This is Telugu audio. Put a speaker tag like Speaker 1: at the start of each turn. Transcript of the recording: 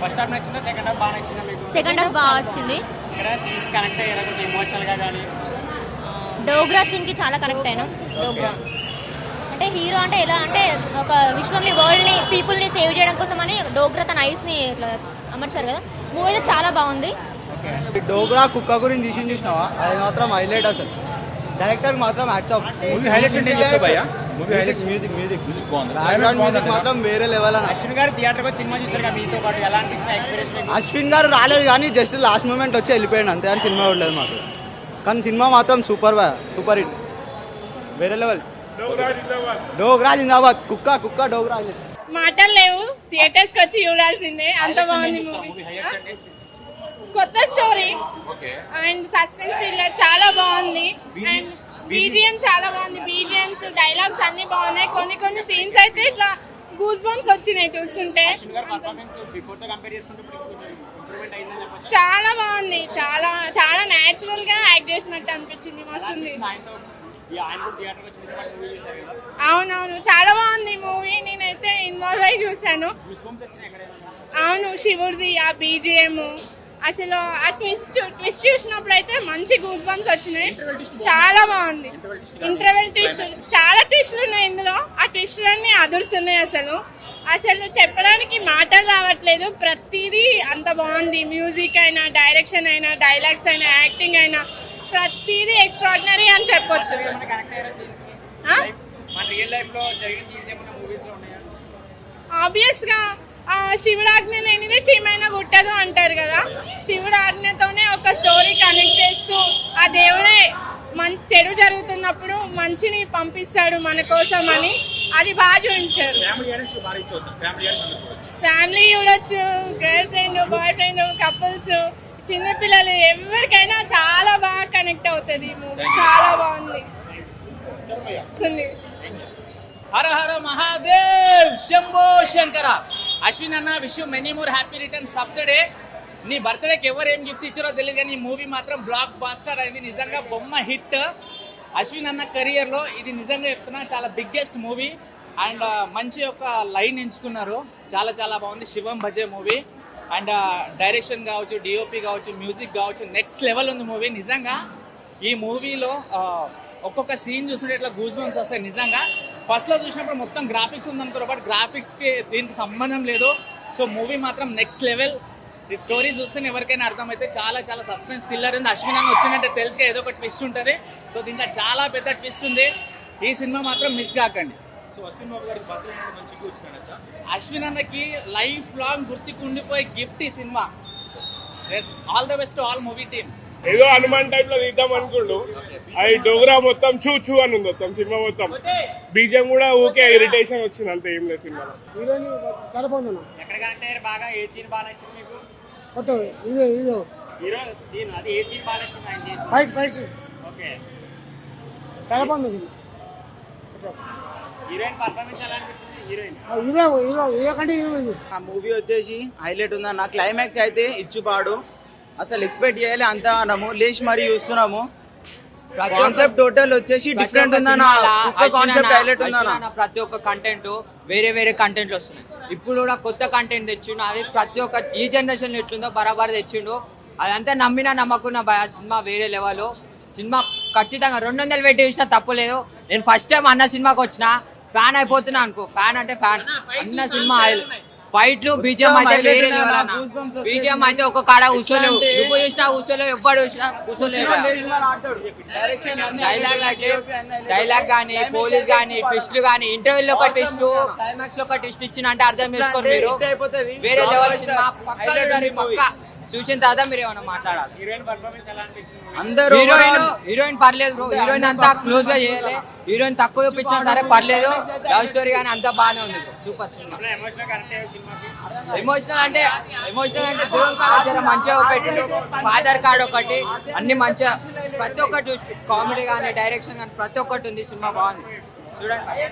Speaker 1: ఫస్ట్ హాఫ్ నచ్చిందా సెకండ్ హాఫ్ బాగా నచ్చిందా మీకు?
Speaker 2: సెకండ్ హాఫ్ బాగా వచ్చింది.
Speaker 1: ఇక్కడ సీన్స్ కనెక్ట్ అయ్యారా కొంచెం ఎమోషనల్ గా కానీ?
Speaker 2: డోగ్రా సీన్ కి చాలా కనెక్ట్ అయినా. డోగ్రా అంటే హీరో అంటే ఎలా అంటే ఒక విశ్వంని వరల్డ్ ని పీపుల్ ని సేవ్ చేయడం కోసం అని డోగ్రా తన ఐస్ ని ఇట్లా అమర్చారు కదా. మూవీ అయితే చాలా బాగుంది.
Speaker 3: డోగ్రా కుక్క గురించి తీసి చూసినావా, అది మాత్రం హైలైట్. అసలు డైరెక్టర్ మాత్రం హ్యాట్స్ ఆఫ్.
Speaker 4: మూవీ హైలైట్స్ అంటే ఏం చేస్తావు భయ్యా? మూవీ హైలైట్స్
Speaker 3: మ్యూజిక్
Speaker 4: బాగుంది.
Speaker 3: బ్యాక్గ్రౌండ్ మ్యూజిక్ మాత్రం వేరే లెవెల్ అన్న.
Speaker 1: అశ్విన్ గారు థియేటర్ కి సినిమా చూస్తారు కదా, మీతో పాటు ఎలా అనిపిస్తుంది ఎక్స్పీరియన్స్?
Speaker 3: అశ్విన్ గారు రాలేదు కానీ జస్ట్ లాస్ట్ మూమెంట్ వచ్చి వెళ్ళిపోయాడు అంతే, అని సినిమా చూడలేదు మాకు. కానీ సినిమా మాత్రం సూపర్ సూపర్ హిట్, వేరే లెవెల్. డోగ్రా జిందాబాద్. కుక్క కుక్క డోగ్రా.
Speaker 5: మాటలు లేవు, థియేటర్స్ కి వచ్చి చూడాల్సిందే, అంత బాగుంది మూవీ. కొత్త స్టోరీ అండ్ సస్పెన్స్ థ్రిల్లర్ చాలా బాగుంది. అండ్ బీజిఎం చాలా బాగుంది. బీజిఎంస్ డైలాగ్స్ అన్ని బాగున్నాయి. కొన్ని సీన్స్ అయితే ఇట్లా గూస్ బంప్స్ వచ్చినాయి చూస్తుంటే. చాలా బాగుంది, చాలా చాలా నేచురల్ గా యాక్ట్ చేసినట్టు అనిపించింది. మస్తుంది. అవునవును, చాలా బాగుంది మూవీ. నేనైతే ఇన్వాల్వ్ అయి చూసాను. అవును, శివుడిది ఆ బీజిఎం, అసలు ఆ ట్విస్ట్ చూసినప్పుడు అయితే మంచి గూస్ బంప్స్ వచ్చినాయి. చాలా బాగుంది. ఇంటర్వెల్ ట్విస్ట్, చాలా ట్విస్టులు ఉన్నాయి ఇందులో. ఆ ట్విస్టులన్నీ అదురుస్తున్నాయి. అసలు చెప్పడానికి మాటలు రావట్లేదు. ప్రతిదీ అంత బాగుంది. మ్యూజిక్ అయినా, డైరెక్షన్ అయినా, డైలాగ్స్ అయినా, యాక్టింగ్ అయినా, ప్రతిదీ ఎక్స్ట్రాడినరీ అని చెప్పొచ్చు. ఆబ్వియస్ గా శివుడు ఆజ్ఞ లేనిదే చీమైనా గుట్టదు అంటారు కదా. శివుడు ఆజ్ఞతోనే ఒక స్టోరీ కనెక్ట్ చేస్తూ ఆ దేవుడే చెడు జరుగుతున్నప్పుడు మంచిని పంపిస్తాడు మన కోసం అని, అది బాగా చూపించారు. ఫ్యామిలీ చూడొచ్చు, girl friend, boy friend, couples, చిన్నపిల్లలు, ఎవరికైనా చాలా బాగా కనెక్ట్ అవుతుంది ఈ మూవీ. చాలా బాగుంది.
Speaker 6: హర హర మహాదేవ్, శంభో శంకర. అశ్విన్ అన్న, wish you many more happy returns of the day. నీ బర్త్డేకి ఎవరు ఏం గిఫ్ట్ ఇచ్చారో తెలియదు కానీ ఈ మూవీ మాత్రం బ్లాక్ బాస్టర్ అయింది. నిజంగా బొమ్మ హిట్. అశ్విన్ అన్న కెరియర్ లో ఇది నిజంగా చెప్తున్నా చాలా బిగ్గెస్ట్ మూవీ. అండ్ మంచి ఒక లైన్ ఎంచుకున్నారు, చాలా చాలా బాగుంది. శివం భజే మూవీ. అండ్ డైరెక్షన్ కావచ్చు, డిఓపి కావచ్చు, మ్యూజిక్ కావచ్చు, నెక్స్ట్ లెవెల్ ఉంది మూవీ. నిజంగా ఈ మూవీలో ఒక్కొక్క సీన్ చూస్తుంటే ఇట్లా గూస్ బంప్స్ వస్తాయి. నిజంగా ఫస్ట్ లో చూసినప్పుడు మొత్తం గ్రాఫిక్స్ ఉందనుకోరు, బట్ గ్రాఫిక్స్ కి దీనికి సంబంధం లేదు. సో మూవీ మాత్రం నెక్స్ట్ లెవెల్. ఈ స్టోరీ చూస్తే ఎవరికైనా అర్థమైతే చాలా చాలా సస్పెన్స్ థ్రిల్లర్ ఉంది. అశ్విన్ అన్న వచ్చిందంటే తెలుసుగా ఏదో ఒక ట్విస్ట్ ఉంటుంది. సో దీంట్లో చాలా పెద్ద ట్విస్ట్ ఉంది. ఈ సినిమా మాత్రం మిస్ కాకండి. అశ్విన్ అన్నకి లైఫ్ లాంగ్ గుర్తుకుండిపోయే గిఫ్ట్ ఈ cinema. All the best all movie team.
Speaker 7: ఏదో హనుమాన్ టైప్ లో తీద్దాం అనుకుంటూ అది డోగ్రా మొత్తం చూ చూ అని ఉంది మొత్తం సినిమా మొత్తం. బీజం కూడా ఊకే ఇరిటేషన్ వచ్చింది, అంతే, ఏం లేదు సినిమాలో.
Speaker 1: ఎక్కడ కనెక్ట్ అయ్యారు బాగా? ఏ సీన్ బాగా నచ్చింది మీకు? హీరో సీన్, అది ఏ సీన్ బాగా నచ్చింది ఆయన చేసి? ఓకే, హీరోయిన్ పర్ఫార్మెన్స్ ఎలా అనిపించింది? హీరోయిన్
Speaker 3: ఆ మూవీ వచ్చేసి హైలైట్ ఉందన్న. క్లైమాక్స్ అయితే ఇచ్చిపాడు, అసలు ఎక్స్పెక్ట్ చేయాలి అంత అన్నాము, లేచి మరీ చూస్తున్నాము. కాన్సెప్ట్ టోటల్ వచ్చేసి డిఫరెంట్ ఉందన్న. కాన్సెప్ట్ హైలైట్ ఉందన్న.
Speaker 8: ప్రతి ఒక్క కంటెంట్ వేరే వేరే కంటెంట్లు వస్తున్నాయి. ఇప్పుడు కూడా కొత్త కంటెంట్ తెచ్చిండు. అది ప్రతి ఒక్క ఈ జనరేషన్ ఎట్లుందో బరాబర్ తెచ్చిండు. అదంతా నమ్మకున్న సినిమా వేరే లెవెల్. సినిమా ఖచ్చితంగా 200 పెట్టి చూసినా తప్పులేదు. నేను ఫస్ట్ టైం అన్న సినిమాకి వచ్చిన ఫ్యాన్ అయిపోతున్నా అనుకో. ఫ్యాన్ అంటే ఫ్యాన్. అన్న సినిమా ఫైట్లు, బీజిఎం అయితే వేరే లెవెల్. బీజిఎం అయితే ఒక కాడ కూర్చోలేవు, నువ్వు చూసినా కూర్చోలేవు, ఎవ్వడు చూసినా కూర్చోలేవు. డైలాగ్ గానీ, పోలీస్ గానీ, ట్విస్ట్లు గానీ, ఇంటర్వ్యూలో ఒక ట్విస్ట్, క్లైమాక్స్ లో ఒక ట్విస్ట్ ఇచ్చిన అంటే అర్థం చేసుకోండి మీరు. వేరే లెవెల్ సినిమా. పక్కా చూసిన తర్వాత మీరు ఏమన్నా మాట్లాడాలి.
Speaker 1: హీరోయిన్ పర్ఫార్మెన్స్ ఎలా అనిపించింది?
Speaker 3: అందరూ
Speaker 8: హీరోయిన్ పర్లేదు బ్రో. హీరోయిన్ అంతా క్లోజ్ గా చేయలే. హీరోయిన్ తక్కువ చూపించినా సరే పర్లేదు. లవ్ స్టోరీ కానీ అంతా బాగానే ఉంది. Super cinema.
Speaker 1: ఎమోషనల్ కనెక్ట్ అయ్యే సినిమాకి?
Speaker 8: ఎమోషనల్ అంటే దేవుని కార్డు మంచిగా పెట్టిండు. ఫాదర్ కార్డ్ ఒకటి, అన్ని మంచిగా ప్రతి ఒక్కటి కామెడీ కానీ, డైరెక్షన్ కానీ ప్రతి ఒక్కటి ఉంది. సినిమా బాగుంది, చూడండి.